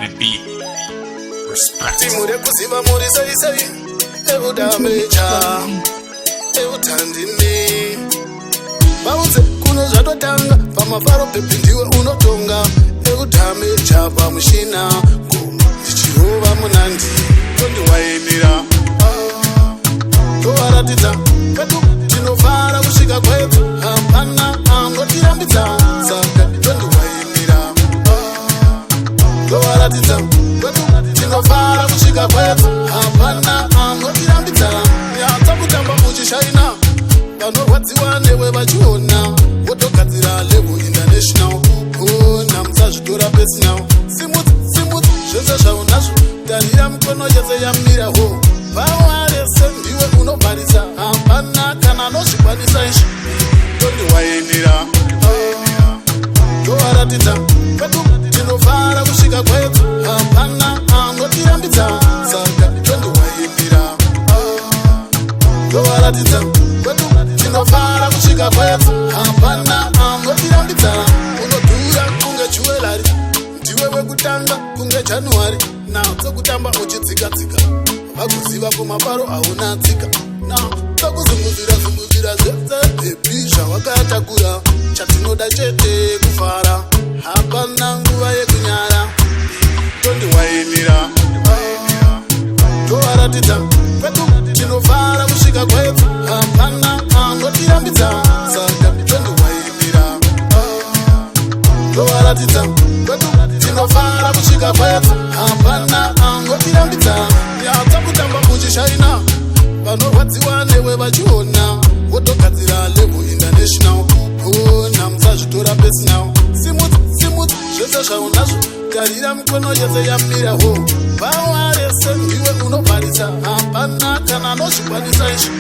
the beat. Respect. Timure kuziva muri sei sei eudamecha eutandini vaudze kuno zvatotanga pamafaro pepi ndiwe unotonga eudhamecha pamushina ndichirova munandi tondiwainira tovaratidza kwedu tinofara kusvika kwedu hapana anotirambidza saka tondiwainira tovaratidza kwedu tinofara kusvika kwedu hapana anotirambidza yatsa kutamba uchishaina vanorwadziwa newe vachiona wotogadzira level international ona musazvitora personal simudzi zvese zvaunazvo tarira mikono yese yamiraho vawarese ndiwe unobharisa hapana kana anozvikwanisa izvi tondiwainira tovaratidza kwedu tinofara kusvika kwedu hapana anotirambidza saka tondiwainira tovaratidza kwedu tinofara kusvika kwedu hapana anotirambidza unodhura kunge juwelari ndiwe wekutanga kunge january natsokutamba uchidzikadzika vakuziva kumafaro hauna tsika na tokuzunguzira zvezebebi zvawakatakura chatinoda chete kufara hapana nguva yekunyara tondiwainira tovaratidza kwedu tinofara kusvika kwedu hapana anotirambidza saka tondiwainira tovaratidza kwedu tinofara kusvika kwedu hapana anotirambidza yatsa kutamba uchishaina vanorwadziwa newe vachiona wotogadzira level international ona musazvitora personal simudzi zvese zvaunazvo tarira mikono yese yamiraho vawarese ndiwe unobharisa hapana kana anozvikwanisa izvi